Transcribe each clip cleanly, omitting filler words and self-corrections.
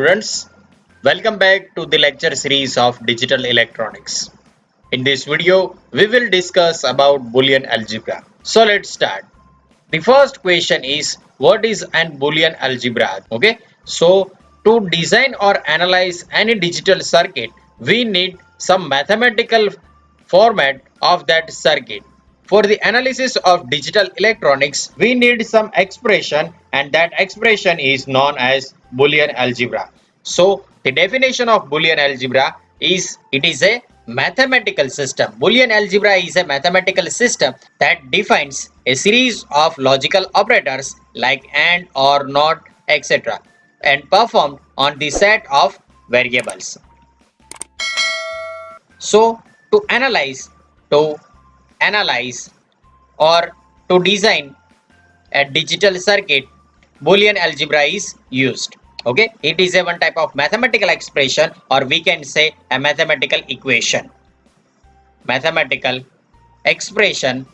Students, welcome back to the lecture series of digital electronics. In this video, we will discuss about Boolean algebra. So let's start. The first question is, what is an Boolean algebra? Okay, so to design or analyze any digital circuit, we need some mathematical format of that circuit. For the analysis of digital electronics, we need some expression, and that expression is known as Boolean algebra. So the definition of Boolean algebra is it is a mathematical system. Boolean algebra is a mathematical system that defines a series of logical operators like AND or NOT, etc. and performed on the set of variables. So to analyze or to design a digital circuit, Boolean algebra is used. Okay, it is a one type of mathematical expression, or we can say a mathematical equation. Mathematical expression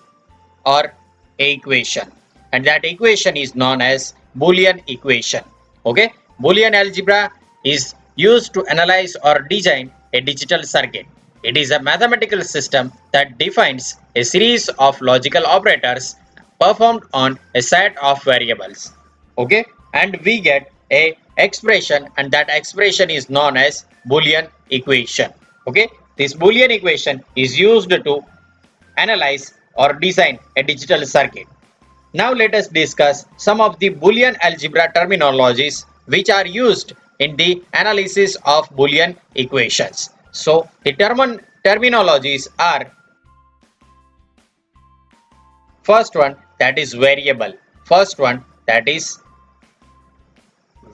or equation, and that equation is known as Boolean equation. Okay, Boolean algebra is used to analyze or design a digital circuit. It is a mathematical system that defines a series of logical operators performed on a set of variables. Okay, and we get a expression, and that expression is known as Boolean equation. Okay, this Boolean equation is used to analyze or design a digital circuit. Now let us discuss some of the Boolean algebra terminologies which are used in the analysis of Boolean equations. So the terminologies are: first one, that is variable. First one, that is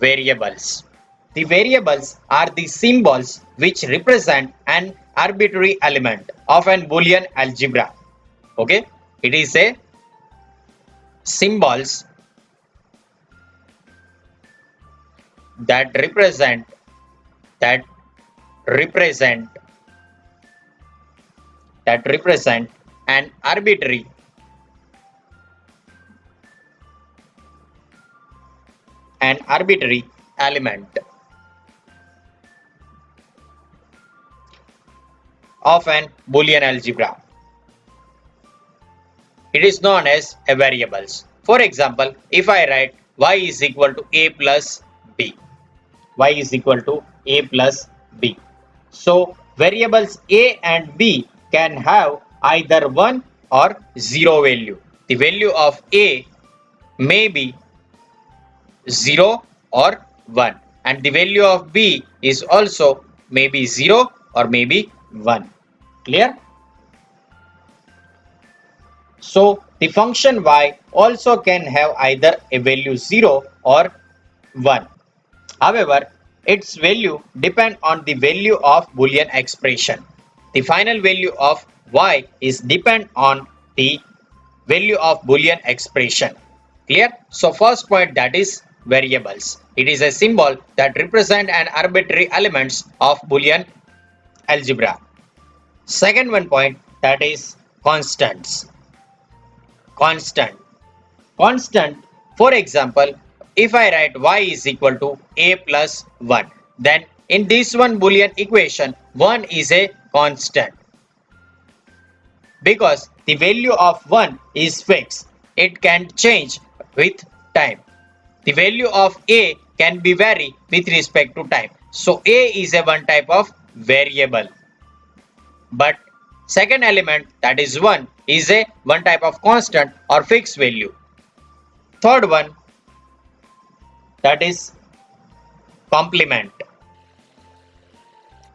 variables. The variables are the symbols which represent an arbitrary element of an Boolean algebra. Okay, it is a symbols that represent an arbitrary element of an Boolean algebra. It is known as a variables. For example, if I write y is equal to a plus b, y is equal to a plus b. So variables a and b can have either 1 or 0 value. The value of a may be 0 or 1, and the value of b is also maybe 0 or maybe 1. Clear? So the function y also can have either a value 0 or 1. However, its value depends on the value of Boolean expression. The final value of y is depend on the value of Boolean expression. Clear? So first point, that is variables. It is a symbol that represent an arbitrary elements of Boolean algebra. Second one point, that is constants. Constant. For example, if I write y is equal to a plus 1, then in this one Boolean equation, 1 is a constant because the value of 1 is fixed. It can change with time. The value of a can be vary with respect to time. So a is a one type of variable, but second element, that is 1, is a one type of constant or fixed value. Third one, that is complement.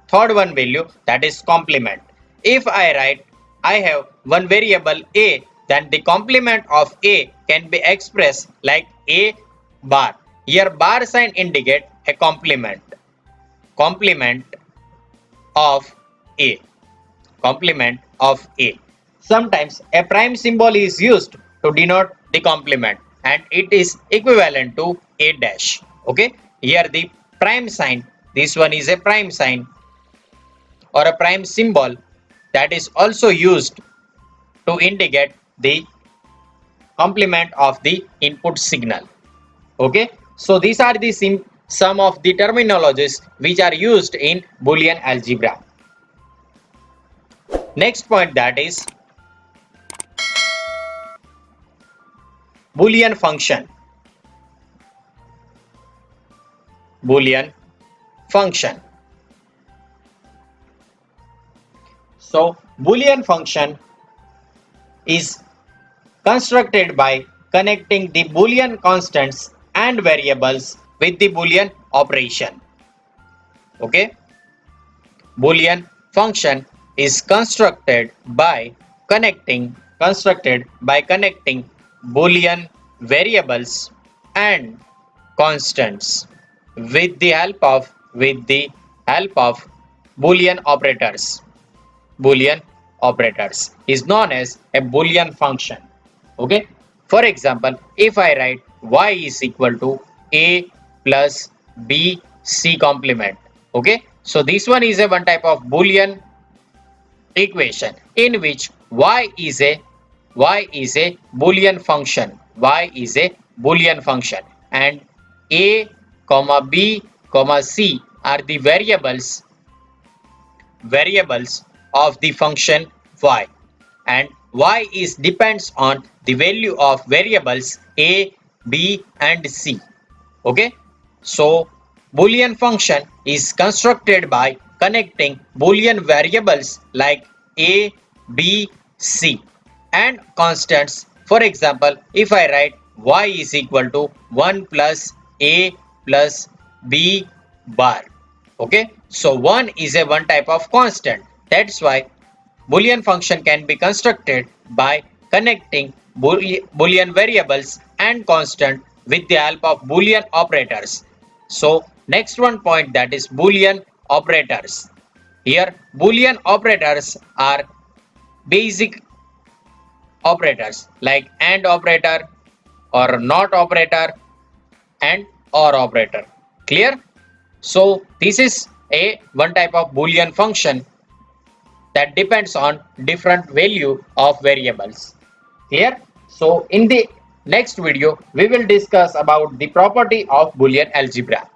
Third one value, that is complement. If I write I have one variable a, then the complement of a can be expressed like a bar. Here bar sign indicate a complement of a. Complement of a. Sometimes a prime symbol is used to denote the complement, and it is equivalent to a dash. Okay, here the prime sign, this one is a prime sign or a prime symbol that is also used to indicate the complement of the input signal. Okay, so these are the some of the terminologies which are used in Boolean algebra. Next point, that is Boolean function. Boolean function. So Boolean function is constructed by connecting the Boolean constants and variables with the Boolean operation. Okay, Boolean function is constructed by connecting Boolean variables and constants with the help of Boolean operators. Boolean operators is known as a Boolean function. Okay, for example, if I write y is equal to a plus b c complement. Okay, so this one is a one type of Boolean equation in which y is a Boolean function. Y is a Boolean function, and a comma b comma c are the variables of the function y, and y is depends on the value of variables a, b and c. Okay, so Boolean function is constructed by connecting Boolean variables like a, b, c and constants. For example, if I write y is equal to 1 plus a plus b bar. Okay, so 1 is a one type of constant. That's why Boolean function can be constructed by connecting Boolean variables and constant with the help of Boolean operators. So next one point, that is Boolean operators. Here Boolean operators are basic operators like AND operator or NOT operator and OR operator. Clear? So this is a one type of Boolean function that depends on different value of variables. Clear? So in the next video we will discuss about the property of Boolean algebra.